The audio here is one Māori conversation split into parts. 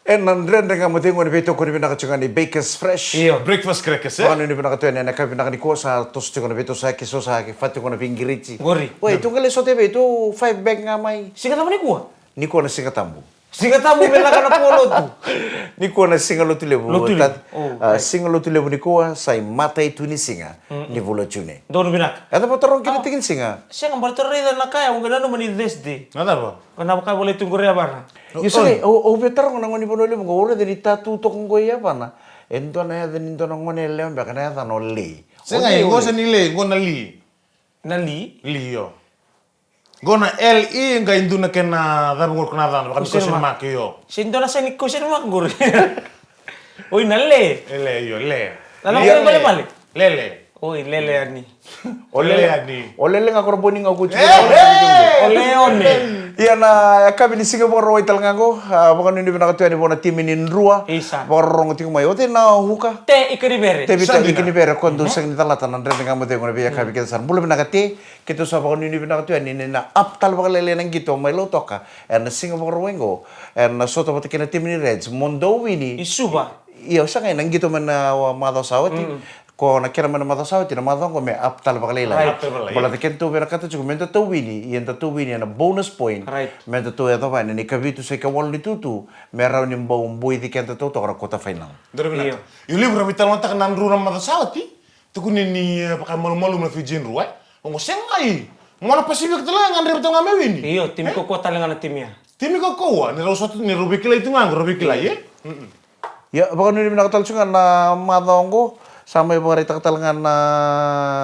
Nandren nga mo tingon bito ko ni pinakachungan ni Bakers Fresh. Iyo, breakfast crackers, eh? Ano ni pinakatuan na pinakani ko sa tosti ko na bito sa kiso sa fati ko na pingirichi. Gori. Wait, itong kali so TV ito 5 bag nga may. Singa naman ni kuha. Ni ko na singatambo. Singa tamu mela ka na polo tu. Ni ko na singalo tulebu. Lotule. Oh, Singalo tulebu ni ko sa matay tu ni singa ni volo chune. Dono binak. Ada pa tarong kinitingin singa. Siya ang barterida na kaya kung ganano man i-this day. Nada ba? Kenapa kaya boleh tunggu rea bana? Yusay, o betar ko nangoni bono lemo ngore de tatuto ko ya pana. Ento na ya den ento ngone lembe kana ya no li. Senga ngo sa nile, ngo na li. Nali? Li yo. Ngo na LE nga indu na kena dabu ngor kana dan, baka ko sen mak yo. Sindo na sa niko siya naman guri. Uy, nale. Le yo, le. Alam mo balik balik. Lele. Uy, lele ani. Olele ani. Olele nga korboni nga kuchi. Ole one. Iya na kami ni Singapore roy talanga ko. Baka nini pinakatuan ni bona timi ni Nrua. Isa. Baka rong tingo may ote na huka. Te ikaribere. Te bita ikini pera kondo sang ni talata nan rene nga mo te ngona biya kabi kita san. Bulu pinakati kito sa baka nini pinakatuan ni na aptal baka lele nang gito may lo toka. Na Singapore roy ngo. Na soto pati kina timi ni Reds. Mondo wini. Isuba. Iya sa kay nang gito man na madaw sawati. Ko nakira man madaw sawati na madaw ko may aptal baka lele. Right. Bala te kento pera kata chuko mento to wini. Iyan to wini na bonus point. Right. Mento to ya to pa ni kabitu sa kawal ni tutu. Meraw ni mbong buhay di kento to kara kota final. Dere binak. Yo libra bital mata kana nru na mata sawati. Tukuni ni pakai malu-malu na fijin ruai. Ngo sengai. Mona pasibik tala ngandre bital ngame wini. Iyo, tim ko kuat talangan na timnya. Timi ko ko ni rosot ni rubikila itu ngang rubikila ye. Ya, baka nini pinakatal siya na madawang ko, sama yung mga rita na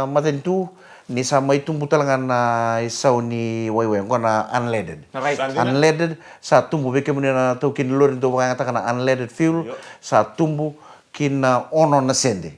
matentu, ni sama itumbu talangan na isaw ni Wayway ko na unleaded. Right. Unleaded, sa tumbu, beke mo na to kinlurin to mga ngata na unleaded fuel, sa tumbu kina ono na sende.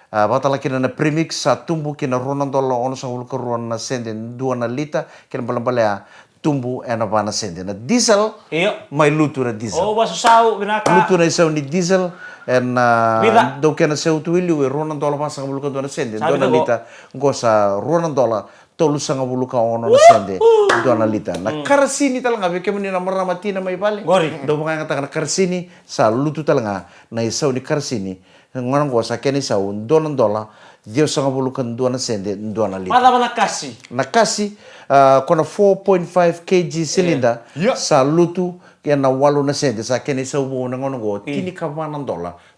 Batala kina na premix, sa tumbu kina ronan dola ono sa hulka ruan na sende, 2 na lita, kina balambalaya, tumbu ena bana sende. Na diesel, Iyo. may luto na diesel. Oh, baso sao binaka. Luto na isaw ni diesel and Bida. daw kena sa utuili we ronan dola pa sa bulukan doon na sende. Sabi Doon na ko. lita ngo sa ronan dola tolu sa bulukan ono na sende. Doon na lita. Na karsini talaga beke mo ni na maramati na may bali. Gori. Daw mga ngata na karsini sa luto talaga na isaw ni karsini. Ngon ngo sa kena isaw doon dola Dios sa bulukan doon na sende doon na lita. Mala man nakasi. Nakasi kona 4.5 kg cylinder Yeah. sa lutu kaya na walo na sende sa kene sa ubo na ngono go tini ka $1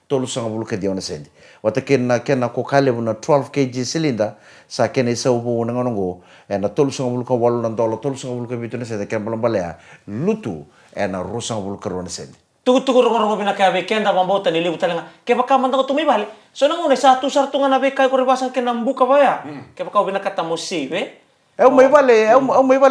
tolu sa bulu ka diyo na sende wata kena ko kale na 12 kg cylinder sa kene sa ubo na ngono go na tolu sa bulu ka $8 tolu sa bulu ka bito na sende kaya balang balaya lutu na rosa bulu ka ro na sende Tugu-tugu rong binaka be kenda mambota ni libu talanga. Kaya baka man ko tumibali. So nang una sa sarto nga na be kay ko ribasan kena buka ba ya. Kaya baka binaka tamusi be. may bale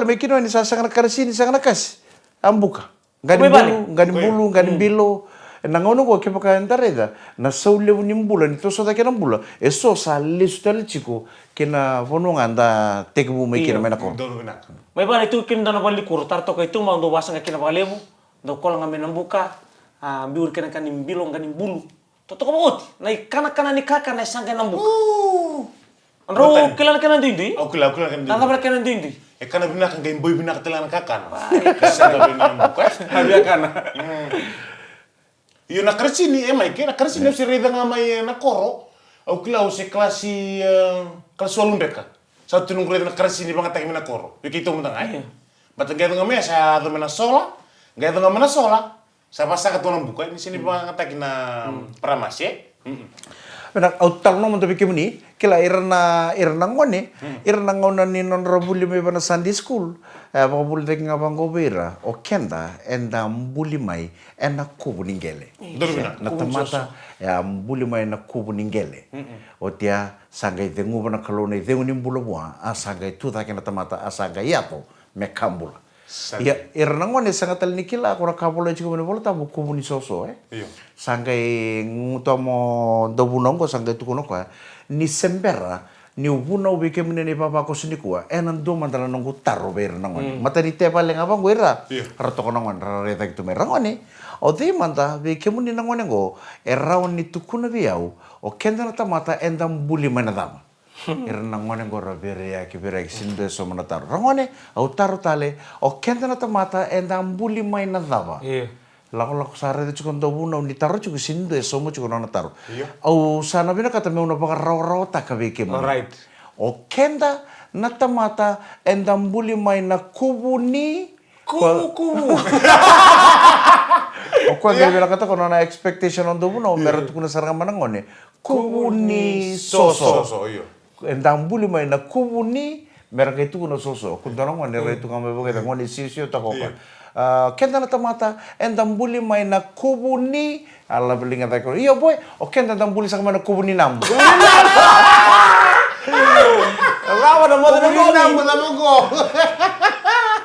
may kino ni sa sang nakarasini sang nakas ambuka May bale? ganim bulu ganim bilo nangono ko ke paka entareda na saule unim bula nito so da kenam bula eso sa listal chico kena vono nganda tekbu may kina mena ko Doro binak. May bali tu kim dana bali kur tarto kay tu mang do basang kena baka lebu. Do kol nga menambuka. Biur kena kanim bilong kanim bulu. Toto ko maot. Nai kana ni kaka na isang kanambuka. Ro kilala kena dindi. Aku lah kan. Tanga bala kena dindi. Kana binak nga boy binak telan kakan. Kasa ga binak buka. Habia kana. Iyo na kersi ni emai ke na kersi ni si reda nga mai na koro. Au kila se klasi kelas walun beka. Satu nung reda na kersi ni banga tak mina koro. Yo kito mutang ai. Batang ga nga me sa do mena sola. Ga nga mena sola. Sa pasa ka tonang buka ni sini banga tak na pramase. Benar, autal no untuk bikin ni, kila irna ngone, irna ngona ni non robuli may bana Sunday school, baka buli dek nga bang gobera, o kenda, enda mbuli may, enda kubu ninggele. Doro binak. Na tamata, ya mbuli may na kubu ninggele. O tia, sangay dengu bana kalone, dengu ni mbula bua, sangay tu taki na tamata, sangay yato, me kambula. Ya, irna ngone sangat ni kila, ako nakabula juga mana bola tabu kubu ni soso, Iyo. Sangay ngutomo dobunong ko sangay tukuno ko ni sembera ni ubuna ubike mune ni papa ko sini kuwa nando mandala nongo taro ber nangoni mata ni te pale ngabang wera rato ko nangon rareta gitu merangoni o te manta bike mune nangoni go erawan ni tukuna biau o kenda na tamata endam buli manadama nangone go rabere ya kibere sinde so manataro rangone au taro tale o kenda na tamata endam buli manadama Iya. lako sare de chukon do buno ni taro chuku sindu e somo chuku nona taro. Iya. Au sana bina kata me una baka raw ta ka veke mo. Alright. O kenda na tamata endambuli mai na kubuni. Kumu. O kwa bela kata kono na expectation on do buno meron tukuna saranga manangone. Kubuni soso. Soso, iya. Endambuli mai na kubuni meron kay tukuna soso. Kundana ngone re tukang me boga ngone sisio ta koka. Kenda na tamata endambuli mai na kubuni ala belinga ta ko. Iyo boy, o kenda endambuli sa mana kubuni nam. Rawa na mo na Kubuni namu ko.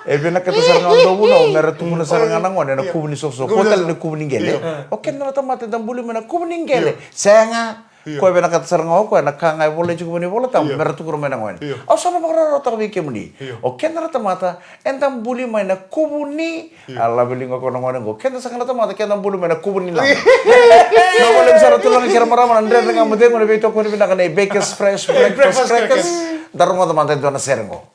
E bena kata saranga do buno mera tukuna saranga ngone na kubuni soso. Kotal na kubuni gele. O kenda na tamata endambuli mai na kubuni gele. Senga ko bena kata saranga ko na kanga bola juga bani bola tam mera tukura mai ngone. O sana bakara rota bike muni. O kenda na tamata endambuli mai na kubuni ala belinga ko ngone go. Kenda saranga tamata kenda endambuli mai na kubuni nam. No boleh bisa tulang kira marama andre dengan mede ngone beto ko bina kana bakers fresh breakfast crackers. Daruma tamata itu na serengo.